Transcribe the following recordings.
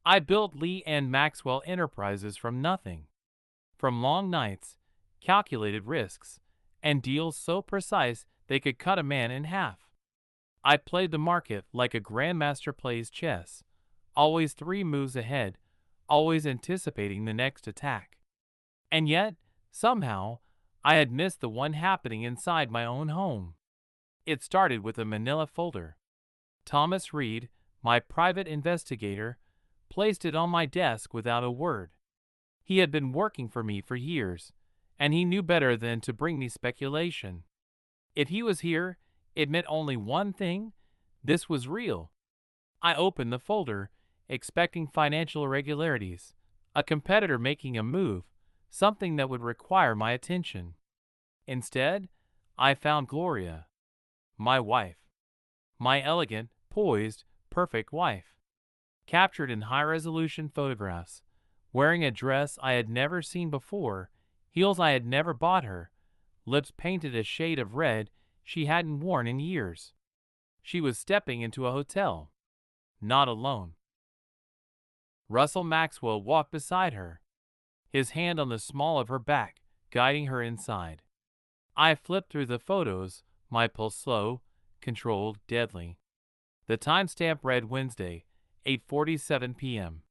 I built Lee and Maxwell Enterprises from nothing, from long nights, calculated risks, and deals so precise they could cut a man in half. I played the market like a grandmaster plays chess, always 3 moves ahead, always anticipating the next attack. And yet, somehow, I had missed the one happening inside my own home. It started with a manila folder. Thomas Reed, my private investigator, placed it on my desk without a word. He had been working for me for years, and he knew better than to bring me speculation. If he was here, it meant only one thing: this was real. I opened the folder, expecting financial irregularities, a competitor making a move, something that would require my attention. Instead, I found Gloria, my wife, my elegant, poised, perfect wife, captured in high-resolution photographs, wearing a dress I had never seen before, heels I had never bought her, lips painted a shade of red she hadn't worn in years. She was stepping into a hotel, not alone. Russell Maxwell walked beside her, his hand on the small of her back, guiding her inside. I flipped through the photos, my pulse slow, controlled, deadly. The timestamp read Wednesday, 8:47 p.m.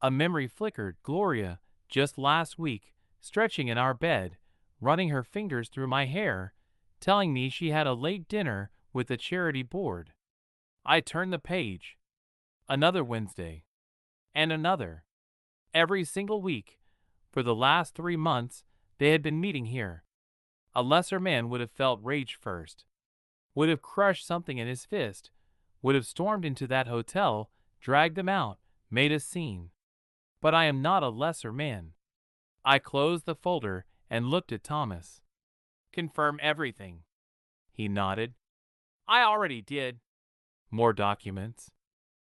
A memory flickered. Gloria, just last week, stretching in our bed, running her fingers through my hair, telling me she had a late dinner with the charity board. I turned the page. Another Wednesday. And another. Every single week, for the last 3 months, they had been meeting here. A lesser man would have felt rage first, would have crushed something in his fist, would have stormed into that hotel, dragged them out, made a scene. But I am not a lesser man. I closed the folder and looked at Thomas. Confirm everything. He nodded. I already did. More documents.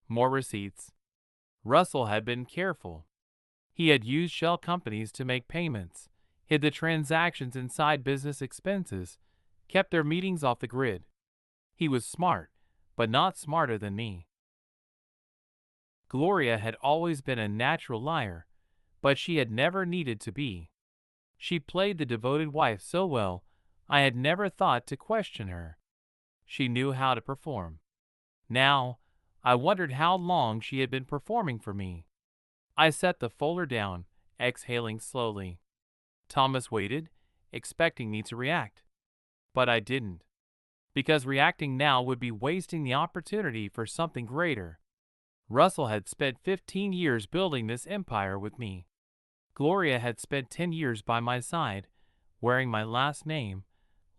More receipts. Russell had been careful. He had used shell companies to make payments, hid the transactions inside business expenses, kept their meetings off the grid. He was smart, but not smarter than me. Gloria had always been a natural liar, but she had never needed to be. She played the devoted wife so well, I had never thought to question her. She knew how to perform. Now, I wondered how long she had been performing for me. I set the folder down, exhaling slowly. Thomas waited, expecting me to react. But I didn't, because reacting now would be wasting the opportunity for something greater. Russell had spent 15 years building this empire with me. Gloria had spent 10 years by my side, wearing my last name,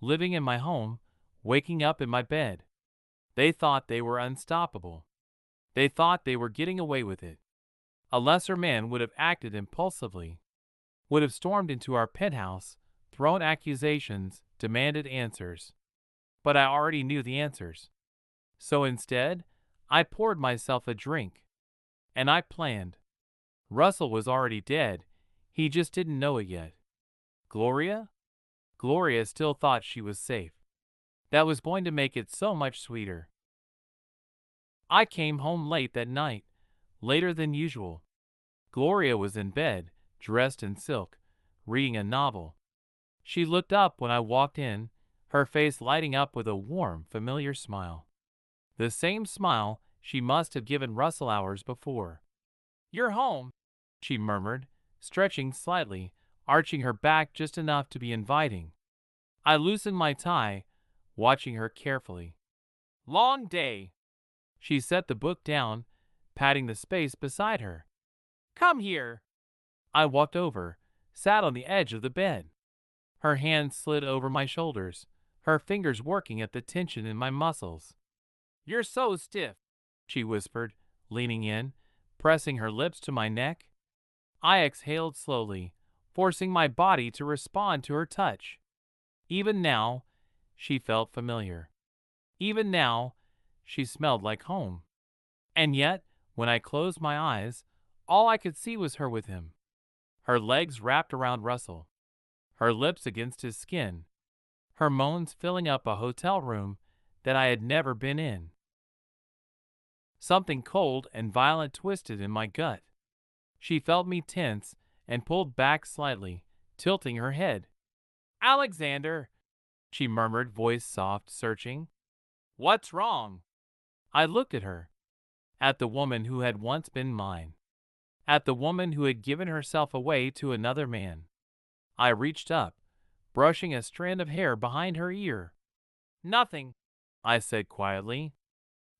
living in my home, waking up in my bed. They thought they were unstoppable. They thought they were getting away with it. A lesser man would have acted impulsively, would have stormed into our penthouse, thrown accusations, demanded answers. But I already knew the answers. So instead, I poured myself a drink. And I planned. Russell was already dead. He just didn't know it yet. Gloria? Gloria still thought she was safe. That was going to make it so much sweeter. I came home late that night, later than usual. Gloria was in bed, dressed in silk, reading a novel. She looked up when I walked in, her face lighting up with a warm, familiar smile. The same smile she must have given Russell hours before. "You're home," she murmured, stretching slightly, arching her back just enough to be inviting. I loosened my tie, watching her carefully. "Long day." She set the book down, patting the space beside her. "Come here." I walked over, sat on the edge of the bed. Her hand slid over my shoulders, her fingers working at the tension in my muscles. "You're so stiff," she whispered, leaning in, pressing her lips to my neck. I exhaled slowly, forcing my body to respond to her touch. Even now, she felt familiar. Even now, she smelled like home. And yet, when I closed my eyes, all I could see was her with him. Her legs wrapped around Russell, her lips against his skin, her moans filling up a hotel room that I had never been in. Something cold and violent twisted in my gut. She felt me tense and pulled back slightly, tilting her head. Alexander, she murmured, voice soft, searching. What's wrong? I looked at her, at the woman who had once been mine, at the woman who had given herself away to another man. I reached up, brushing a strand of hair behind her ear. Nothing, I said quietly.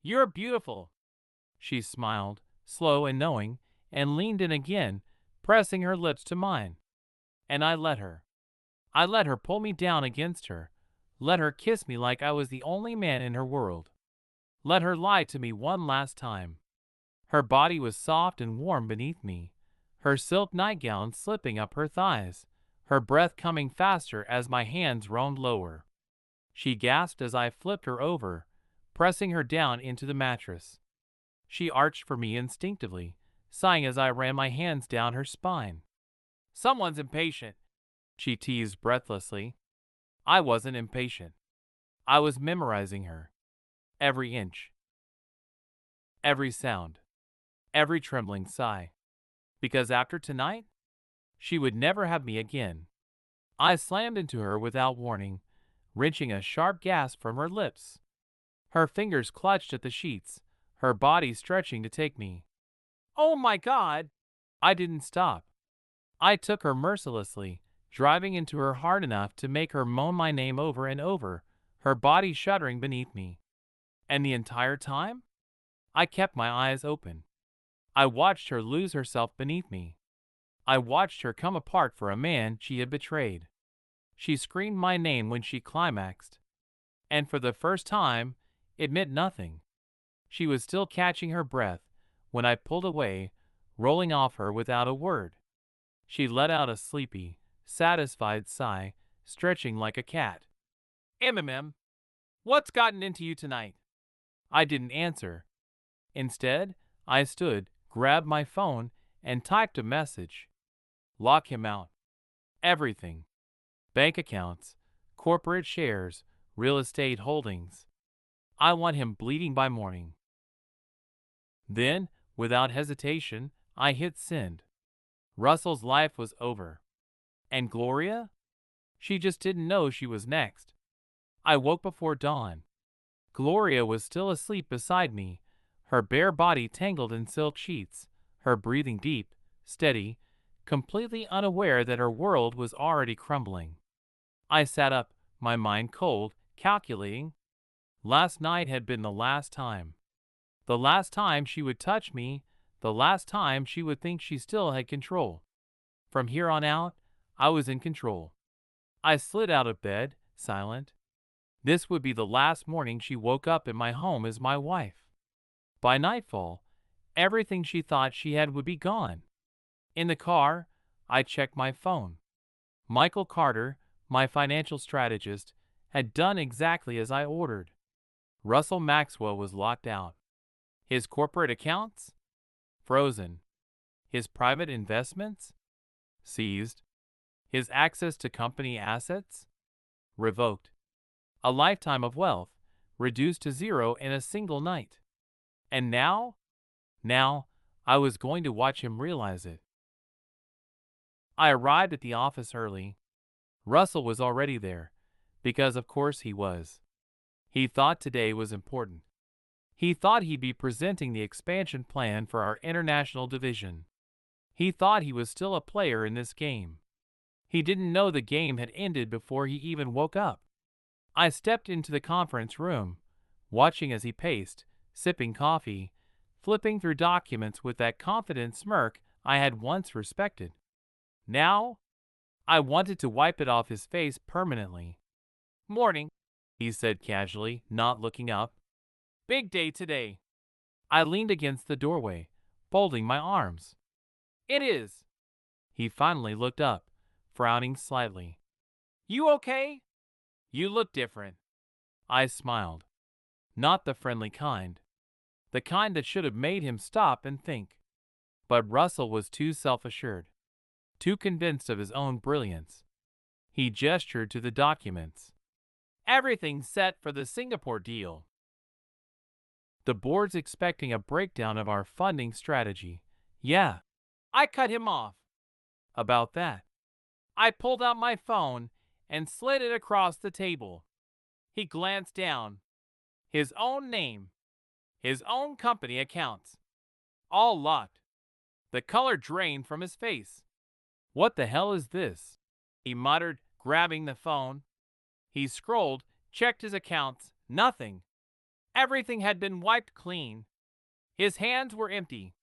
You're beautiful. She smiled, slow and knowing, and leaned in again, pressing her lips to mine. And I let her. I let her pull me down against her, let her kiss me like I was the only man in her world. Let her lie to me one last time. Her body was soft and warm beneath me, her silk nightgown slipping up her thighs, her breath coming faster as my hands roamed lower. She gasped as I flipped her over, pressing her down into the mattress. She arched for me instinctively, sighing as I ran my hands down her spine. Someone's impatient, she teased breathlessly. I wasn't impatient. I was memorizing her. Every inch. Every sound. Every trembling sigh. Because after tonight, she would never have me again. I slammed into her without warning, wrenching a sharp gasp from her lips. Her fingers clutched at the sheets, her body stretching to take me. Oh my God! I didn't stop. I took her mercilessly, driving into her hard enough to make her moan my name over and over, her body shuddering beneath me. And the entire time, I kept my eyes open. I watched her lose herself beneath me. I watched her come apart for a man she had betrayed. She screamed my name when she climaxed. And for the first time, it meant nothing. She was still catching her breath when I pulled away, rolling off her without a word. She let out a sleepy, satisfied sigh, stretching like a cat. What's gotten into you tonight? I didn't answer. Instead, I stood, grabbed my phone, and typed a message. Lock him out. Everything. Bank accounts, corporate shares, real estate holdings. I want him bleeding by morning. Then, without hesitation, I hit send. Russell's life was over. And Gloria? She just didn't know she was next. I woke before dawn. Gloria was still asleep beside me, her bare body tangled in silk sheets, her breathing deep, steady, completely unaware that her world was already crumbling. I sat up, my mind cold, calculating. Last night had been the last time. The last time she would touch me, the last time she would think she still had control. From here on out, I was in control. I slid out of bed, silent. This would be the last morning she woke up in my home as my wife. By nightfall, everything she thought she had would be gone. In the car, I checked my phone. Michael Carter, my financial strategist, had done exactly as I ordered. Russell Maxwell was locked out. His corporate accounts? Frozen. His private investments? Seized. His access to company assets? Revoked. A lifetime of wealth, reduced to zero in a single night. And now? Now, I was going to watch him realize it. I arrived at the office early. Russell was already there, because of course he was. He thought today was important. He thought he'd be presenting the expansion plan for our international division. He thought he was still a player in this game. He didn't know the game had ended before he even woke up. I stepped into the conference room, watching as he paced, sipping coffee, flipping through documents with that confident smirk I had once respected. Now, I wanted to wipe it off his face permanently. Morning, he said casually, not looking up. Big day today. I leaned against the doorway, folding my arms. It is. He finally looked up, frowning slightly. You okay? You look different. I smiled. Not the friendly kind. The kind that should have made him stop and think. But Russell was too self-assured, too convinced of his own brilliance. He gestured to the documents. Everything's set for the Singapore deal. The board's expecting a breakdown of our funding strategy. Yeah, I cut him off. About that. I pulled out my phone and slid it across the table. He glanced down. His own name, his own company accounts, all locked. The color drained from his face. What the hell is this? He muttered, grabbing the phone. He scrolled, checked his accounts. Nothing. Everything had been wiped clean. His hands were empty.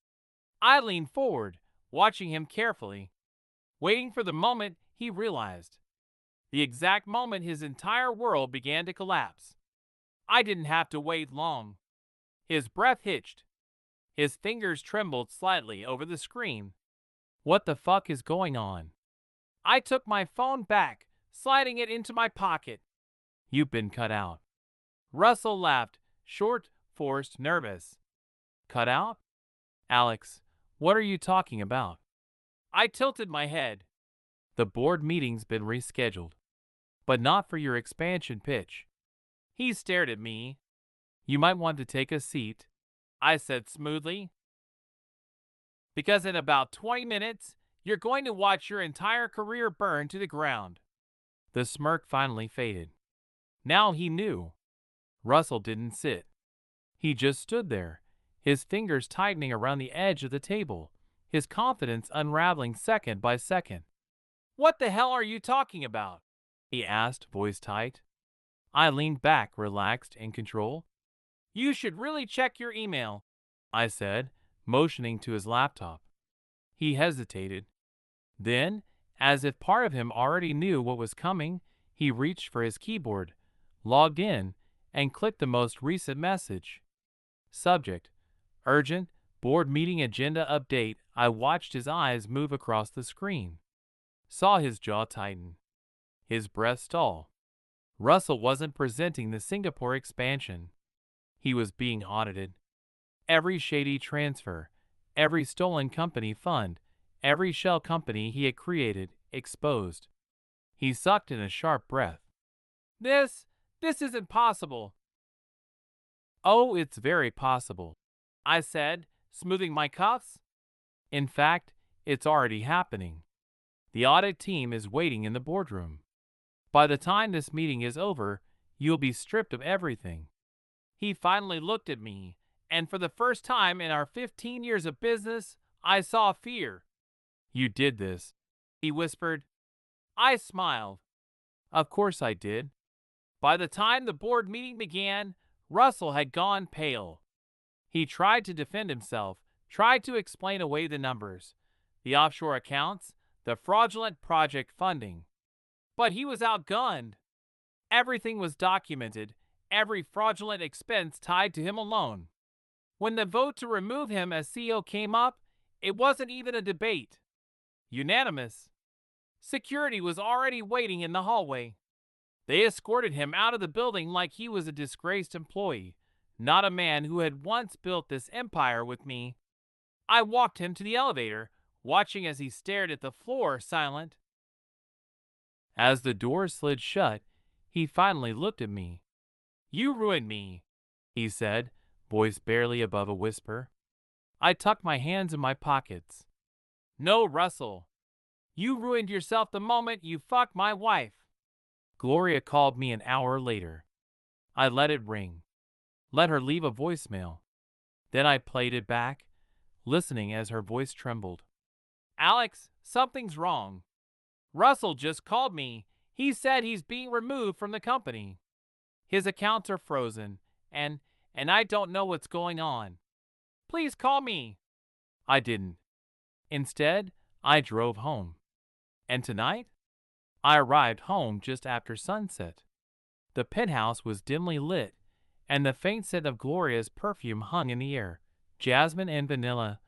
I leaned forward, watching him carefully, waiting for the moment he realized. The exact moment his entire world began to collapse. I didn't have to wait long. His breath hitched. His fingers trembled slightly over the screen. What the fuck is going on? I took my phone back, sliding it into my pocket. You've been cut out. Russell laughed, short, forced, nervous. Cut out? Alex, what are you talking about? I tilted my head. The board meeting's been rescheduled, but not for your expansion pitch. He stared at me. You might want to take a seat, I said smoothly. Because in about 20 minutes, you're going to watch your entire career burn to the ground. The smirk finally faded. Now he knew. Russell didn't sit. He just stood there, his fingers tightening around the edge of the table, his confidence unraveling second by second. What the hell are you talking about? He asked, voice tight. I leaned back, relaxed, in control. You should really check your email, I said, motioning to his laptop. He hesitated. Then, as if part of him already knew what was coming, he reached for his keyboard, logged in, and clicked the most recent message. Subject: Urgent, board meeting agenda update. I watched his eyes move across the screen. Saw his jaw tighten. His breath stall. Russell wasn't presenting the Singapore expansion. He was being audited. Every shady transfer, every stolen company fund, every shell company he had created, exposed. He sucked in a sharp breath. This isn't possible. Oh, it's very possible, I said, smoothing my cuffs. In fact, it's already happening. The audit team is waiting in the boardroom. By the time this meeting is over, you'll be stripped of everything. He finally looked at me, and for the first time in our 15 years of business, I saw fear. You did this, he whispered. I smiled. Of course I did. By the time the board meeting began, Russell had gone pale. He tried to defend himself, tried to explain away the numbers, the offshore accounts, the fraudulent project funding. But he was outgunned. Everything was documented, every fraudulent expense tied to him alone. When the vote to remove him as CEO came up, it wasn't even a debate. Unanimous. Security was already waiting in the hallway. They escorted him out of the building like he was a disgraced employee, not a man who had once built this empire with me. I walked him to the elevator, watching as he stared at the floor, silent. As the door slid shut, he finally looked at me. You ruined me, he said, voice barely above a whisper. I tucked my hands in my pockets. No, Russell. You ruined yourself the moment you fucked my wife. Gloria called me an hour later. I let it ring. Let her leave a voicemail. Then I played it back, listening as her voice trembled. Alex, something's wrong. Russell just called me. He said he's being removed from the company. His accounts are frozen, and I don't know what's going on. Please call me. I didn't. Instead, I drove home. And tonight? I arrived home just after sunset. The penthouse was dimly lit, and the faint scent of Gloria's perfume hung in the air, jasmine and vanilla,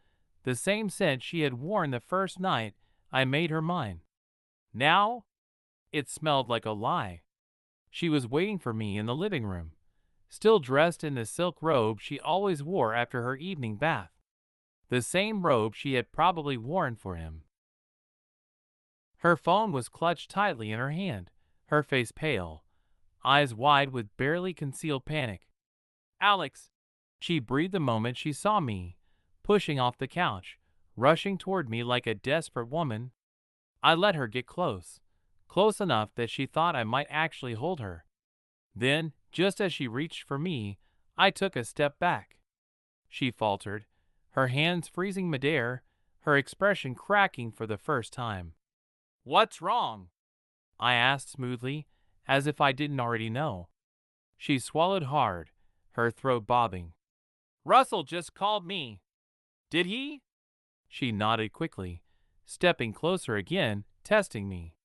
the same scent she had worn the first night I made her mine. Now, it smelled like a lie. She was waiting for me in the living room, still dressed in the silk robe she always wore after her evening bath, the same robe she had probably worn for him. Her phone was clutched tightly in her hand, her face pale, eyes wide with barely concealed panic. Alex, She breathed the moment she saw me, pushing off the couch, rushing toward me like a desperate woman. I let her get close, close enough that she thought I might actually hold her. Then, just as she reached for me, I took a step back. She faltered, her hands freezing midair, her expression cracking for the first time. "What's wrong?" I asked smoothly, as if I didn't already know. She swallowed hard, her throat bobbing. "Russell just called me." "Did he?" She nodded quickly, stepping closer again, testing me.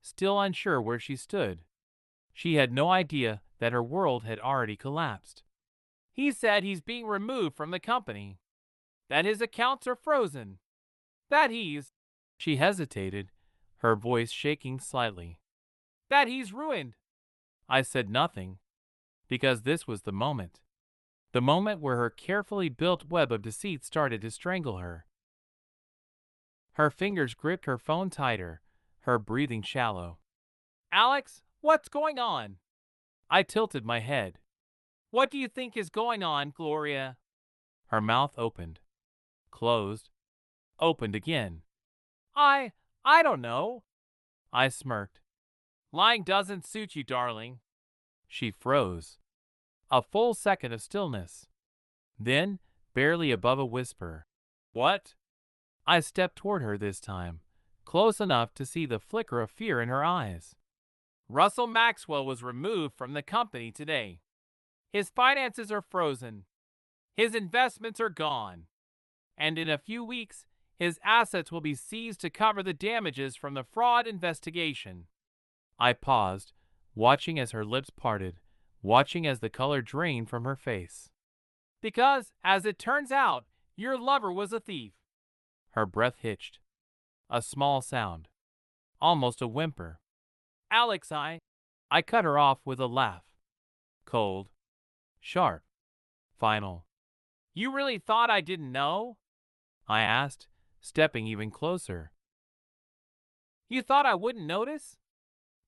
Still unsure where she stood. She had no idea that her world had already collapsed. "He said he's being removed from the company, that his accounts are frozen, that he's—" She hesitated, her voice shaking slightly. "That he's ruined." I said nothing, because this was the moment. The moment where her carefully built web of deceit started to strangle her. Her fingers gripped her phone tighter, her breathing shallow. "Alex, what's going on?" I tilted my head. "What do you think is going on, Gloria?" Her mouth opened, closed, opened again. I I don't know." I smirked. "Lying doesn't suit you, darling." She froze. A full second of stillness. Then, barely above a whisper, "What?" I stepped toward her this time, close enough to see the flicker of fear in her eyes. "Russell Maxwell was removed from the company today. His finances are frozen. His investments are gone. And in a few weeks, his assets will be seized to cover the damages from the fraud investigation." I paused, watching as her lips parted, watching as the color drained from her face. "Because, as it turns out, your lover was a thief." Her breath hitched. A small sound. Almost a whimper. "Alex, I cut her off with a laugh. Cold. Sharp. Final. "You really thought I didn't know?" I asked, stepping even closer. "You thought I wouldn't notice?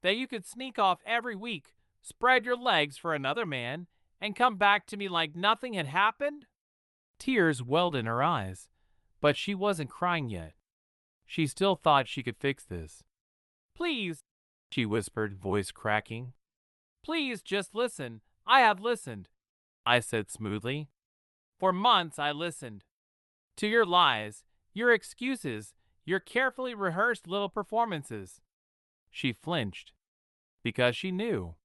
That you could sneak off every week, spread your legs for another man, and come back to me like nothing had happened?" Tears welled in her eyes, but she wasn't crying yet. She still thought she could fix this. "Please," she whispered, voice cracking. "Please just listen. I have listened," I said smoothly. "For months I listened. To your lies, your excuses, your carefully rehearsed little performances." She flinched, because she knew.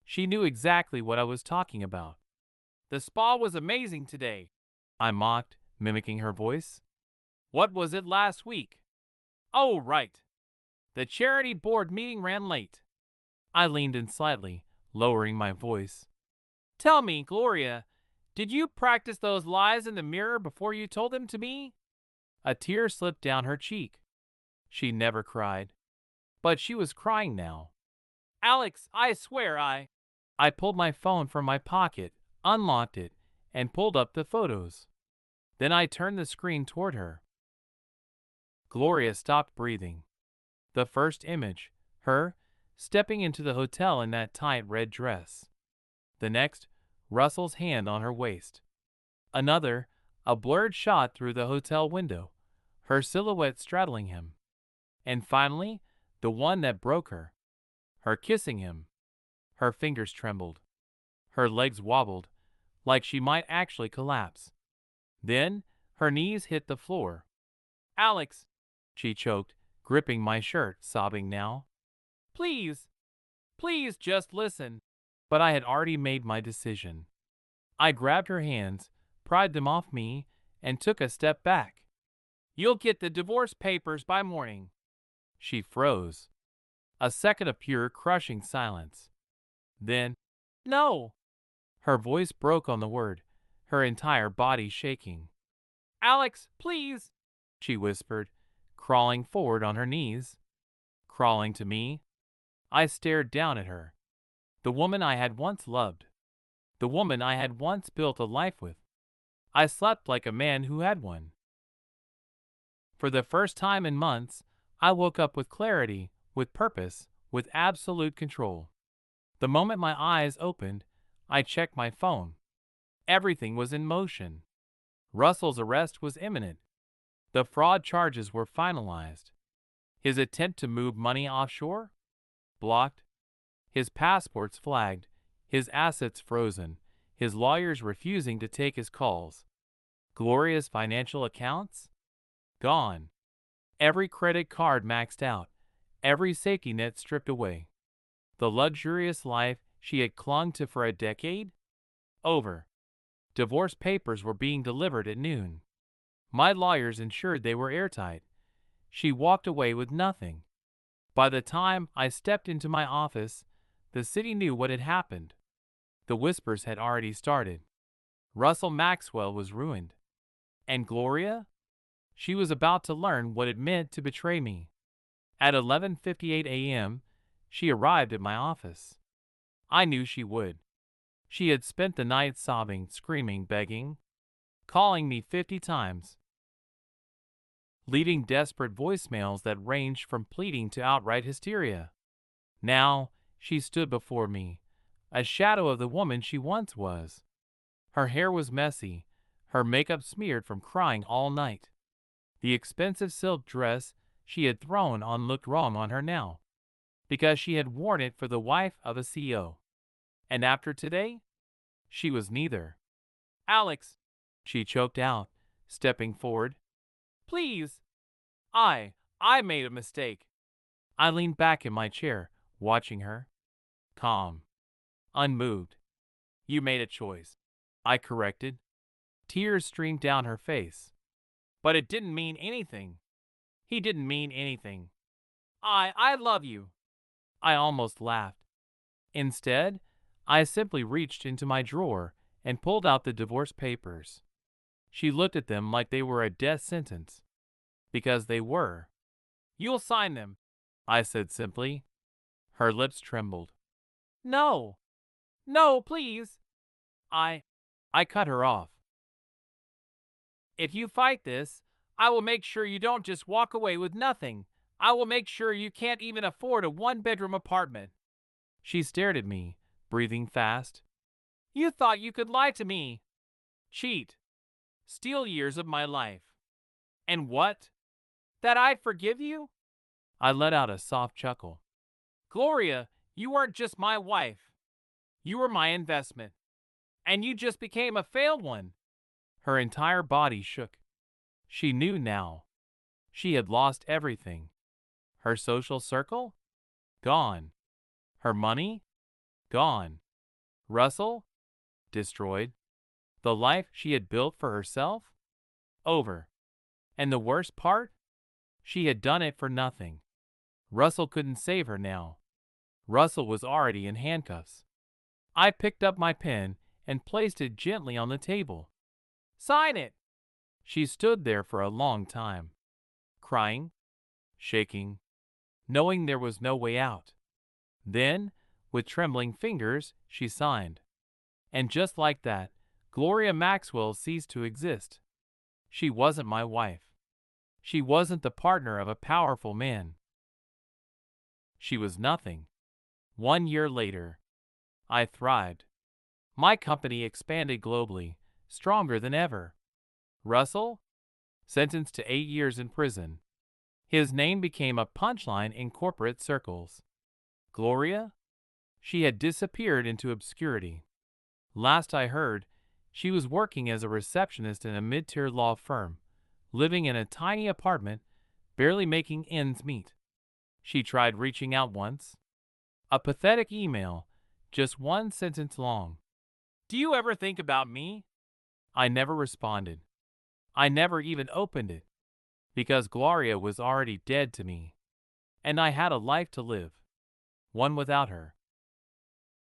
She knew exactly what I was talking about. "The spa was amazing today," I mocked, mimicking her voice. "What was it last week?" "Oh, right. The charity board meeting ran late." I leaned in slightly, lowering my voice. "Tell me, Gloria, did you practice those lies in the mirror before you told them to me?" A tear slipped down her cheek. She never cried, but she was crying now. "Alex, I swear I pulled my phone from my pocket, unlocked it, and pulled up the photos. Then I turned the screen toward her. Gloria stopped breathing. The first image, her, stepping into the hotel in that tight red dress. The next, Russell's hand on her waist. Another, a blurred shot through the hotel window, her silhouette straddling him. And finally, the one that broke her kissing him. Her fingers trembled. Her legs wobbled, like she might actually collapse. Then, her knees hit the floor. "Alex," she choked, gripping my shirt, sobbing now. "Please, please just listen." But I had already made my decision. I grabbed her hands, pried them off me, and took a step back. "You'll get the divorce papers by morning." She froze. A second of pure, crushing silence. Then, "No." Her voice broke on the word, her entire body shaking. "Alex, please," she whispered, crawling forward on her knees. Crawling to me. I stared down at her. The woman I had once loved. The woman I had once built a life with. I slept like a man who had one. For the first time in months, I woke up with clarity, with purpose, with absolute control. The moment my eyes opened, I checked my phone. Everything was in motion. Russell's arrest was imminent. The fraud charges were finalized. His attempt to move money offshore? Blocked. His passports flagged. His assets frozen. His lawyers refusing to take his calls. Gloria's financial accounts? Gone. Every credit card maxed out. Every safety net stripped away. The luxurious life she had clung to for a decade? Over. Divorce papers were being delivered at noon. My lawyers ensured they were airtight. She walked away with nothing. By the time I stepped into my office, the city knew what had happened. The whispers had already started. Russell Maxwell was ruined. And Gloria? She was about to learn what it meant to betray me. At 11:58 a.m., she arrived at my office. I knew she would. She had spent the night sobbing, screaming, begging, calling me 50 times, leaving desperate voicemails that ranged from pleading to outright hysteria. Now, she stood before me, a shadow of the woman she once was. Her hair was messy, her makeup smeared from crying all night. The expensive silk dress she had thrown on looked wrong on her now, because she had worn it for the wife of a CEO. And after today, she was neither. Alex, she choked out, stepping forward. Please. I made a mistake. I leaned back in my chair, watching her. Calm. Unmoved. You made a choice, I corrected. Tears streamed down her face. But it didn't mean anything. He didn't mean anything. I love you. I almost laughed. Instead, I simply reached into my drawer and pulled out the divorce papers. She looked at them like they were a death sentence. Because they were. You'll sign them, I said simply. Her lips trembled. No. No, please. I cut her off. If you fight this, I will make sure you don't just walk away with nothing. I will make sure you can't even afford a one-bedroom apartment. She stared at me, breathing fast. You thought you could lie to me. Cheat. Steal years of my life. And what? That I'd forgive you? I let out a soft chuckle. Gloria, you weren't just my wife. You were my investment. And you just became a failed one. Her entire body shook. She knew now. She had lost everything. Her social circle? Gone. Her money? Gone. Russell? Destroyed. The life she had built for herself? Over. And the worst part? She had done it for nothing. Russell couldn't save her now. Russell was already in handcuffs. I picked up my pen and placed it gently on the table. Sign it! She stood there for a long time, crying, shaking, knowing there was no way out. Then, with trembling fingers, she signed. And just like that, Gloria Maxwell ceased to exist. She wasn't my wife. She wasn't the partner of a powerful man. She was nothing. 1 year later, I thrived. My company expanded globally, stronger than ever. Russell? Sentenced to 8 years in prison. His name became a punchline in corporate circles. Gloria? She had disappeared into obscurity. Last I heard, she was working as a receptionist in a mid-tier law firm, living in a tiny apartment, barely making ends meet. She tried reaching out once. A pathetic email, just one sentence long. Do you ever think about me? I never responded. I never even opened it, because Gloria was already dead to me, and I had a life to live, one without her.